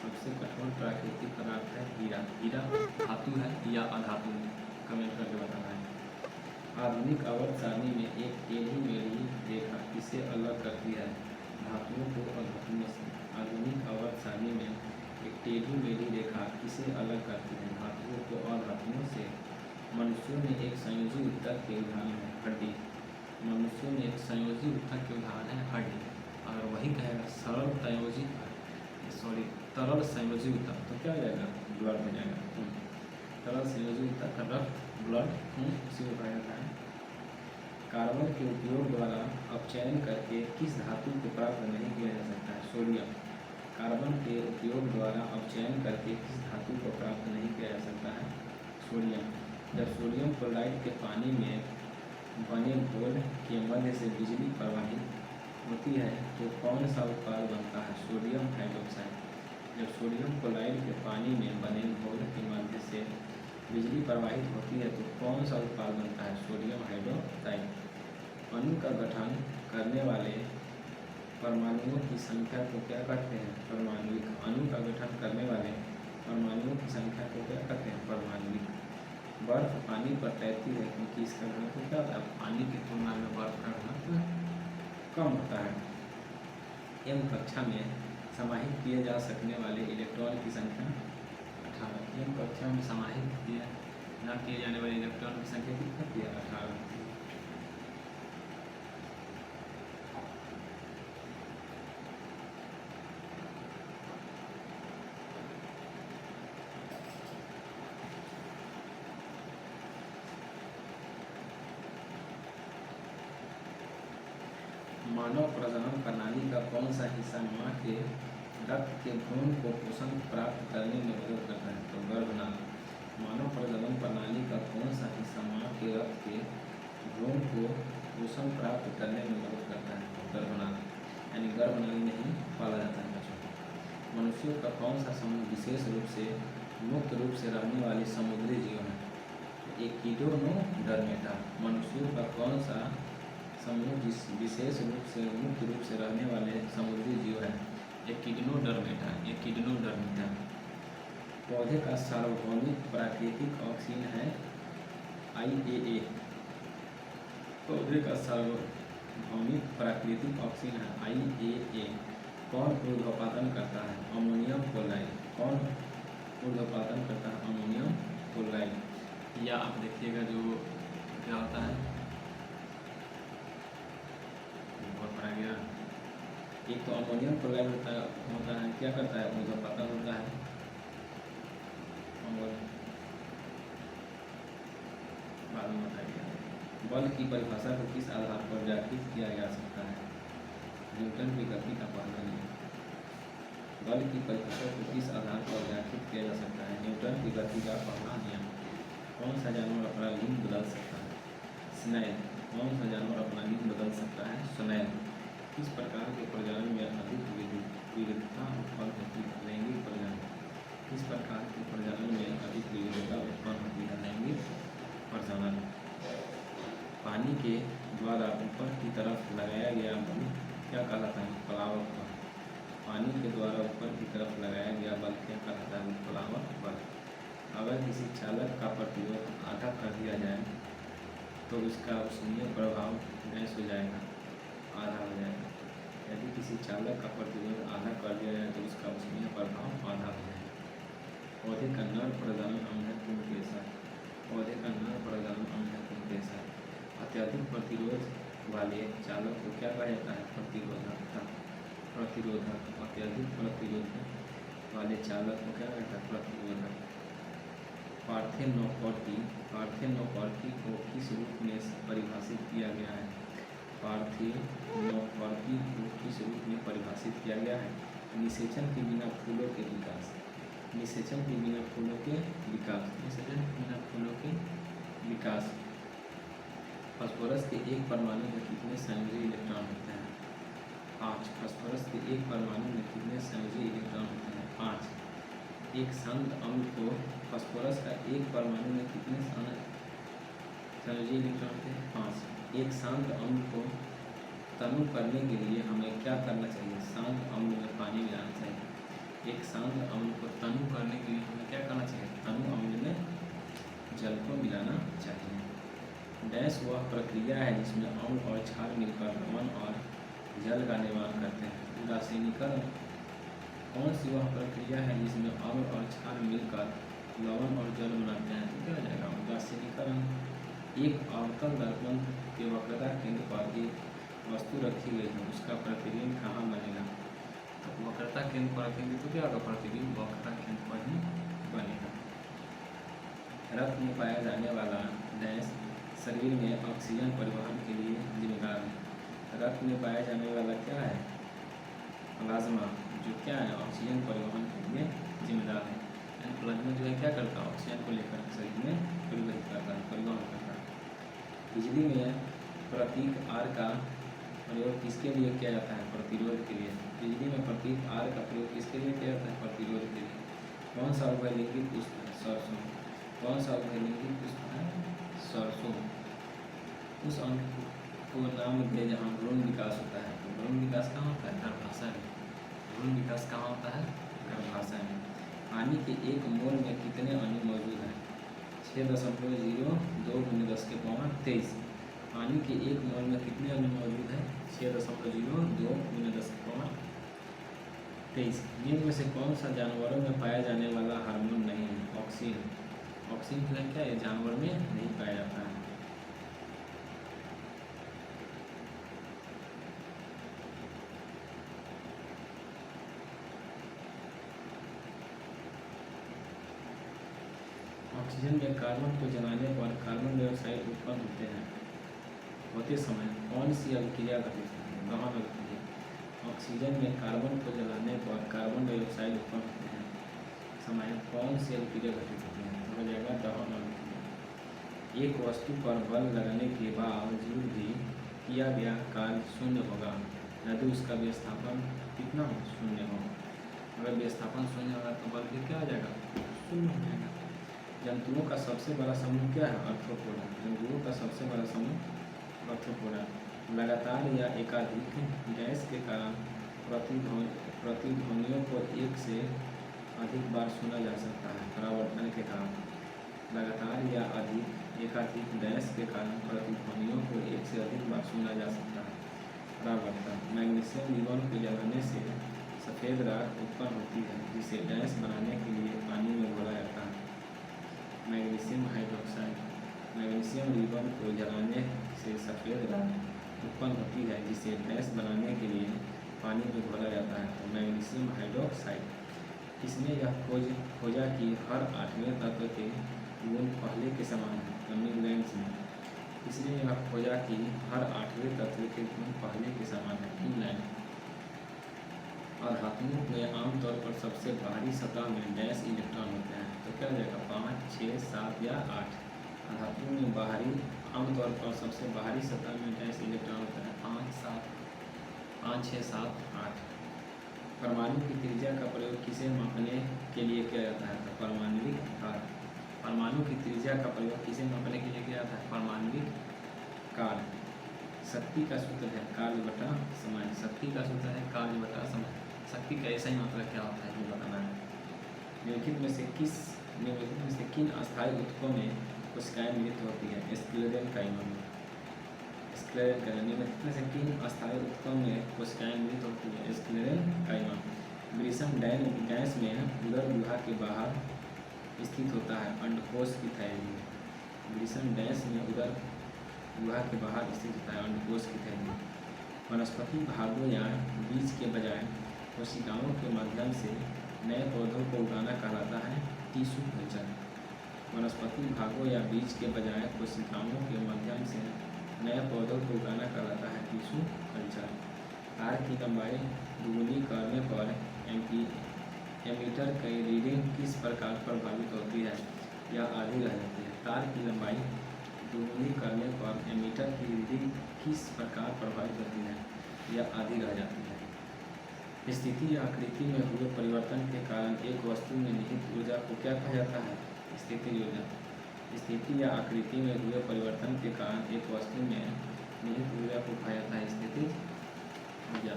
सबसे कठोर प्राकृतिक पदार्थ है हीरा। हीरा धातु है या अधातु? कमेंट करके बताना है। आधुनिक आवर्त सारणी में एक टेढ़ी मेढ़ी रेखा किसे अलग करती है? धातुओं को अधातुओं से। आधुनिक आवर्त सारणी में एक टेढ़ी मेढ़ी रेखा किसे अलग करती है? धातुओं को अधातुओं से। मनुष्यों में एक संयोजी ऊतक के उदाहरण है हड्डी। मनुष्यों में एक संयोजी ऊतक के उदाहरण है हड्डी। अगर वही कहेगा तरल संयोजी ऊतक तो क्या हो जाएगा? ब्लड हो जाएगा। तरल संयोजी ऊतक रक्त, ब्लड, खून उसी को कहा जाता है। कार्बन के उपयोग द्वारा अपचयन करके किस धातु को प्राप्त नहीं किया जा सकता है? सोडियम। कार्बन के उपयोग द्वारा अपचयन करके किस धातु को प्राप्त नहीं किया जा सकता है? सोडियम। जब सोडियम क्लोराइड के पानी में बने घोल के मध्य से बिजली प्रवाहित होती है तो कौन सा उत्पाद बनता है? Sodium hydroxide. जब सोडियम क्लोराइड के पानी में बने घोल के मध्य से बिजली प्रवाहित होती है तो कौन सा उत्पाद बनता है? Sodium hydroxide. अणु का गठन करने वाले परमाणुओं की संख्या को क्या कहते हैं? परमाणुइक। अणु का गठन करने वाले परमाणुओं की संख्या को क्या कहते हैं? परमाणुइक। बर्फ पानी पर तैरती है क्योंकि इसका घनत्व क्या होता है? पानी की तुलना में बर्फ का घनत्व कम होता है। एम कक्षा में समाहित किए जा सकने वाले इलेक्ट्रॉन की संख्या 18। एम कक्षा में समाहित न किए जाने वाले इलेक्ट्रॉन की संख्या कितनी है? 18। मानव प्रजनन प्रणाली का कौन सा हिस्सा माँ के रक्त के भ्रूण को पोषण प्राप्त करने में मदद करता है? तो गर्भनाल। मानव प्रजनन प्रणाली का कौन सा हिस्सा माँ के रक्त के भ्रूण को पोषण प्राप्त करने में मदद करता है? तो गर्भनाल। यानी गर्भनाल में ही पाला जाता है बच्चों को। मनुष्यों का कौन सा समूह विशेष रूप से मुक्त रूप से रहने वाले समुद्री जीव है? एकिडोडर्मेटा। मनुष्यों का कौन सा समूह विशेष रूप से मुक्त रूप से रहने वाले समुद्री जीव है? एकिडोडर्मेटा। एकिडोडर्मेटा। पौधे का सार्वभौमिक प्राकृतिक ऑक्सीजन है IAA। पौधे का सार्वभौमिक प्राकृतिक ऑक्सीजन है IAA। कौन ऊर्ध्वपातन करता है? Ammonium chloride. कौन ऊर्ध्वपातन करता है? Ammonium chloride. या आप देखिएगा जो क्या होता है, गया एक तो अमोनियम क्लोराइड होता है क्या करता है? ऊर्ध्वपातन होता है। बाद में बताइए। बल की परिभाषा को किस आधार पर व्याख्यात किया जा सकता है? न्यूटन की गति का पहला नियम। बल की परिभाषा को किस आधार पर व्याख्यात किया जा सकता है? न्यूटन की गति का पहला नियम। कौन सा जानवर अपना लिंग बदल सकता है? स्नेल। कौन सा जानवर अपना लिंग बदल सकता है? स्नेल। किस प्रकार के प्रजनन में अधिक विविधता उत्पन्न होती है? लैंगिक प्रजनन। किस प्रकार के प्रजनन में अधिक विविधता उत्पन्न होती है? लैंगिक प्रजनन। पानी के द्वारा ऊपर की तरफ लगाया गया बल क्या कहलाता है? प्लावक बल। पानी के द्वारा ऊपर की तरफ लगाया गया बल क्या कहलाता है? प्लावक बल। अगर किसी चालक का प्रतिरोध आधा कर दिया जाए तो उसका उष्मीय प्रभाव गैस हो जाएगा, आधा हो जाएगा। यदि किसी चालक का प्रतिरोध आधा कर दिया जाए तो उसका उष्मीय प्रभाव आधा हो जाएगा। पौधे का नर प्रजनन अंग है पुंकेसर। पौधे का नर प्रजनन अंग है पुंकेसर। अत्यधिक प्रतिरोध वाले चालक को क्या कहा जाता है? प्रतिरोधकता। प्रतिरोधक। अत्यधिक प्रतिरोध वाले चालक को क्या कहता है? प्रतिरोधक। पार्थेनोकॉर्टी। पार्थेनोकॉर्टी को किस रूप में परिभाषित किया गया है? पार्थिव को किस रूप में परिभाषित किया गया है? निषेचन के बिना फूलों के विकास। निषेचन के बिना फूलों के विकास। निषेचन के बिना फूलों के विकास। फास्फोरस के एक परमाणु में कितने संयोजी इलेक्ट्रॉन होते हैं? 5। फास्फोरस के एक परमाणु में कितने संयोजी इलेक्ट्रॉन होते हैं? 5। एक शांत अम्ल को फास्फोरस का एक परमाणु में कितने संयोजी इलेक्ट्रॉन होते हैं? 5। एक शांत अम्ल को तनु करने के लिए हमें क्या करना चाहिए? शांत अम्ल में पानी मिलाना चाहिए। एक शांत अम्ल को तनु करने के लिए हमें क्या करना चाहिए? तनु अम्ल में जल को मिलाना चाहिए। डैश वह प्रक्रिया है जिसमें अम्ल और क्षार मिलकर लवण और जल का निर्माण करते हैं। उदासीनीकरण। कौन सी वह प्रक्रिया है जिसमें अम्ल और क्षार मिलकर लवण और जल बनाते हैं? तो क्या हो जाएगा? उदासीनीकरण। एक अवतल दर्पण के वक्रता केंद्र पर एक वस्तु रखी गई है, उसका प्रतिबिंब कहाँ बनेगा? तो वक्रता केंद्र पर रखेंगे तो क्या होगा? प्रतिबिंब वक्रता केंद्र पर ही बनेगा। रक्त में पाया जाने वाला डैश शरीर में ऑक्सीजन परिवहन के लिए जिम्मेदार है। रक्त में पाया जाने वाला क्या है? प्लाज्मा, जो क्या है? ऑक्सीजन परिवहन के लिए जिम्मेदार है। प्लाज्मा जो है क्या करता है? ऑक्सीजन को लेकर शरीर में परिवहित करता है, परिवहन करता है। बिजली में प्रतीक आर का प्रयोग किसके लिए किया जाता है? प्रतिरोध के लिए। बिजली में प्रतीक आर का प्रयोग किसके लिए किया जाता है? प्रतिरोध के लिए। कौन सा उभयलिंगी पुष्प है? सरसों। कौन सा उभयलिंगी पुष्प है? सरसों। उस अंग को नाम दे जहाँ भ्रूण विकास होता है। तो भ्रूण विकास कहाँ होता है? गर्भाशय में। भ्रूण विकास कहाँ होता है? गर्भाशय में। पानी के एक मोल में कितने अणु मौजूद हैं? 6.02 × 10⁻23। पानी के एक मोल में कितने अणु मौजूद हैं? 6.02 × 10⁻23। निम्न में से कौन सा जानवरों में पाया जाने वाला हार्मोन नहीं है? ऑक्सीन। ऑक्सीन जो है क्या है? जानवर में नहीं पाया जाता है। ऑक्सीजन में कार्बन को जलाने पर कार्बन डाइऑक्साइड उत्पन्न होते समय कौन सी अभिक्रिया घटित होती है? दहन अभिक्रिया। ऑक्सीजन में कार्बन को जलाने पर कार्बन डाइऑक्साइड उत्पन्न होते हैं समय कौन सी अभिक्रिया घटित होती है? तो हो जाएगा दहन अभिक्रिया। एक वस्तु पर बल लगाने के बावजूद भी किया गया कार्य शून्य होगा यदि उसका विस्थापन कितना हो? शून्य हो। अगर विस्थापन शून्य होगा तो बल भी क्या हो जाएगा? शून्य हो जाएगा। जंतुओं का सबसे बड़ा समूह क्या है? आर्थ्रोपोडा। जंतुओं का सबसे बड़ा समूह आर्थ्रोपोडा। लगातार या एकाधिक गैस के कारण प्रतिध्वनियों को एक से अधिक बार सुना जा सकता है। परावर्तन के कारण। लगातार या एकाधिक गैस के कारण प्रतिध्वनियों को एक से अधिक बार सुना जा सकता है। परावर्तन। मैग्नीशियम रिबन को जलाने से सफ़ेद राख उत्पन्न होती है जिसे गैस बनाने के लिए पानी में घोला जाता है। Magnesium hydroxide. मैग्नीशियम रिबन को जलाने से सफ़ेद राख उत्पन्न होती है जिसे गैस बनाने के लिए पानी में घोला जाता है। तो मैग्नीशियम हाइड्रोक्साइड। किसने यह खोजा कि हर 8वें तत्व के गुण पहले के समान हैं? इंग्लैंड में। किसने यह खोजा कि हर 8वें तत्व के गुण पहले के समान हैं? इंग्लैंड। और धातुओं में आमतौर पर सबसे बाहरी सतह में डैश इलेक्ट्रॉन होते हैं। तो क्या हो जाएगा? 5, 6, 7 या 8। धातुओं में बाहरी आमतौर पर सबसे बाहरी सतह में डैश इलेक्ट्रॉन होता है। 5, 6, 7, 8। परमाणु की त्रिज्या का प्रयोग किसे मापने के लिए किया जाता है? तो परमाणविक कार्य। परमाणु की त्रिज्या का प्रयोग किसे मापने के लिए किया जाता है? परमाणविक कार्य। शक्ति का सूत्र है कार्य बटा समय। शक्ति का सूत्र है कार्य बटा समय। शक्ति का ऐसा ही मतलब क्या होता है ये बताना है। निम्नलिखित में से किन अस्थायी ऊतकों में कोशिकाएं मृत होती है? स्क्लेरेनकाइमा में। निम्नलिखित में से किन अस्थायी ऊतकों में कोशिकाएं मृत होती है? स्क्लेरेनकाइमा। ग्रीष्म डैश में उदर गुहा के बाहर स्थित होता है अंडकोश की थैली। ग्रीष्म डैश में उदर गुहा के बाहर स्थित होता है अंडकोश की थैली। वनस्पति भागों या बीज के बजाय कोशिकाओं के माध्यम से नए पौधों को उगाना कहलाता है टिश्यू कल्चर। वनस्पति भागों या बीज के बजाय कोशिकाओं के माध्यम से नए पौधों को उगाना कहलाता है टिश्यू कल्चर। तार की लंबाई दुगुनी करने पर एमीटर की रीडिंग किस प्रकार प्रभावित होती है या आधी रह जाती है? तार की लंबाई दुगुनी करने पर एमीटर की रीडिंग किस प्रकार प्रभावित होती है या आधी रह जाती है? स्थिति या आकृति में हुए परिवर्तन के कारण एक वस्तु में निहित ऊर्जा को क्या कहा जाता है? स्थितिज ऊर्जा। स्थिति या आकृति में हुए परिवर्तन के कारण एक वस्तु में निहित ऊर्जा को कहा जाता है स्थितिज ऊर्जा।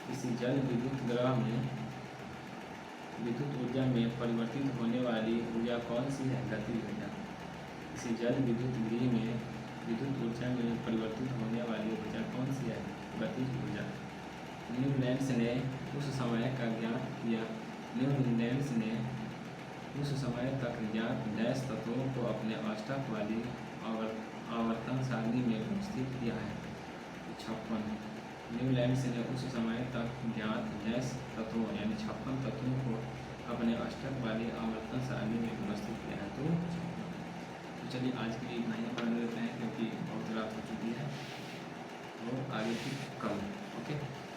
किसी जल विद्युत ग्रह में विद्युत ऊर्जा में परिवर्तित होने वाली ऊर्जा कौन सी है? गतिज ऊर्जा। किसी जल विद्युत गृह में विद्युत ऊर्जा में परिवर्तित होने वाली ऊर्जा कौन सी है? गतिज ऊर्जा। न्यूलैंड्स ने उस समय का ज्ञात किया न्यूलैंड्स ने उस समय तक ज्ञात डैश तत्वों को अपने अष्टक वाली आवर्तन सारणी में व्यवस्थित किया है। 56। न्यूलैंड्स ने उस समय तक ज्ञात डैश तत्वों यानी 56 तत्वों को अपने अष्टक वाली आवर्तन सारणी में व्यवस्थित किया है। तो चलिए आज के लिए इतना ही पढ़ लेते हैं क्योंकि बहुत रात हो चुकी है। तो आगे फिर कल। ओके।